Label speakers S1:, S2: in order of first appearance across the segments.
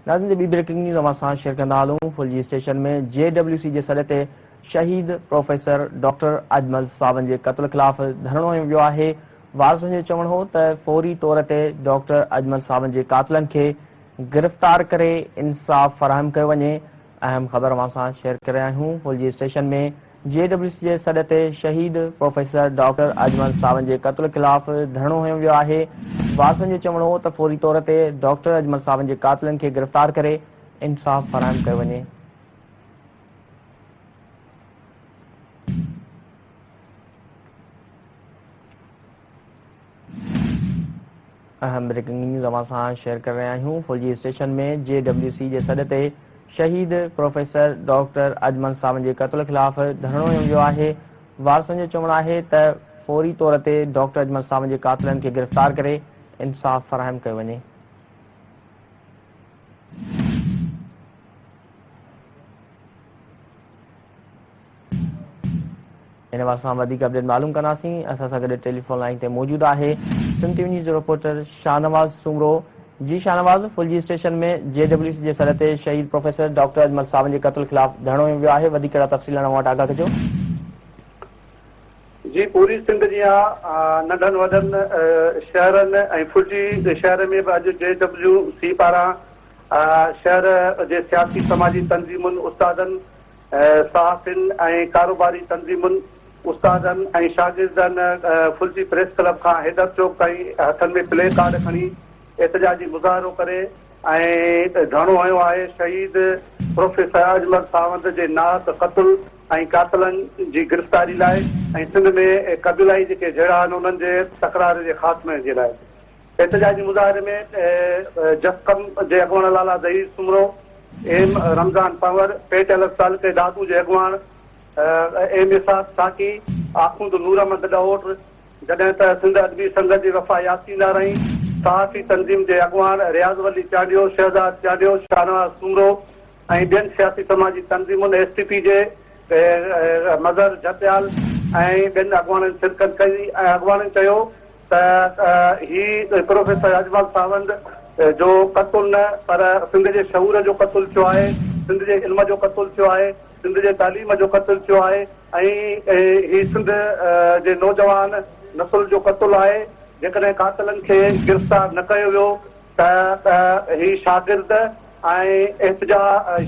S1: नाज़रीन ॿी breaking news अवां सां शेयर कंदा हलूं। फुलजी स्टेशन में JWC जे सॾ ते शहीद प्रोफेसर डॉक्टर अजमल सावंत जे क़त्ल ख़िलाफ़ धरणो हंयो वियो आहे। वारसनि जो चवणु हो त फौरी तौर ते डॉक्टर अजमल सावंत जे कातिलनि खे गिरफ़्तार करे इंसाफ़ फराहम कयो वञे। अहम ख़बर अवां सां शेयर करे रहिया आहियूं। फुलजी स्टेशन में JWC जे सॾ ते शहीद प्रोफेसर डॉक्टर अजमल सावंत जे क़त्ल ख़िलाफ़ धरणो हंयो वियो आहे। वारसनि जो चवणु हो त फौरी तौर ते डॉक्टर अजमल सावंत जे कातिलनि खे गिरफ़्तार करे इंसाफ़ फराहम कयो वञे। अहम ब्रेकिंग न्यूज़ अवां सां शेयर कर रहिया आहियूं। फुलजी स्टेशन में JWC जे सॾ ते शहीद प्रोफेसर डॉक्टर अजमल सावंत जे क़त्ल ख़िलाफ़ धरणो हंयो वियो आहे। वारसनि जो चवणु आहे त फौरी तौर ते डॉक्टर अजमल सावंत जे कातिलनि खे गिरफ़्तार करे इंसाफ़ फराहम कयो वञे। इन बारे सां वधीक अपडेट मालूम कंदासीं। असां सां गॾु टेलीफोन लाइन ते मौजूदु आहे सिंध टीवी न्यूज़ जो रिपोर्टर शाहनवाज़ सुमरो। जी शाहनवाज़, फुलजी स्टेशन में JWC जे सॾ ते शहीद प्रोफेसर डॉक्टर अजमल सावंत जे क़त्ल ख़िलाफ़ धरणो हंयो वियो आहे। वधीक कहिड़ा तफ़सील वटि आगाह कजो।
S2: जी, पूरी सिंध जी नंढनि वॾनि शहरनि ऐं फुलजी शहर में बि अॼु JWC पारां शहर जे सियासी समाजी तंज़ीमुनि, उस्तादनि, सहाफ़ियुनि ऐं कारोबारी तंज़ीमुनि, उस्तादनि ऐं शागिर्दनि फुलजी प्रेस क्लब खां हैदर चौक ताईं हथनि में प्ले कार्ड खणी एहतजाजी मुज़ाहिरो करे ऐं धरणो हंयो आहे शहीद प्रोफेसर अजमल सावंत जे नात क़त्ल ऐं कातिलनि जी गिरफ़्तारी लाइ ऐं सिंध में क़बीलाई जेके जहिड़ा आहिनि उन्हनि जे तकरार जे ख़ात्मे जे लाइ। एहतजाजी मुज़ाहिरे में जस्कम जे अॻुवाण लाला ज़हीर सुमरो, एम रमज़ान पंवर, पेट अलग साल के दादू जे अॻुवाण एम इसाक साकी, आखूंद नूर अहमद ॾहोट, जॾहिं त सिंध अदबी संगत जी वफ़ा यासीन रही, सहाफ़ी तंज़ीम जे अॻुवाण रियाज़ वली चाडियो, शहज़ाद चाडियो, शाहनवाज़ सुमरो ऐं ॿियनि सियासी समाजी तंज़ीमुनि STP जे मज़हर जतियाल ऐं ॿियनि अॻुवाणनि शिरकत कई ऐं अॻुवाणनि चयो त ही प्रोफेसर अजमल सावंत जो क़त्ल न पर सिंध जे शऊर जो क़त्ल थियो आहे, सिंध जे इल्म जो क़त्ल थियो आहे, सिंध जे तालीम जो क़त्ल थियो आहे ऐं ही सिंध जे नौजवान नसुल जो क़त्ल आहे। जेकॾहिं कातिलनि खे गिरफ़्तार न कयो वियो त ही शागिर्द ऐं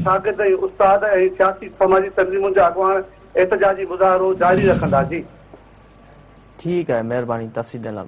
S2: शागिर्द ऐं उस्ताद ऐं सियासी समाजी तंज़ीमुनि जा अॻुवान एहतजाजी मुज़ाहिरो जारी रखंदा। जी
S1: ठीकु आहे, महिरबानी तफ़सील ॾियण लाइ।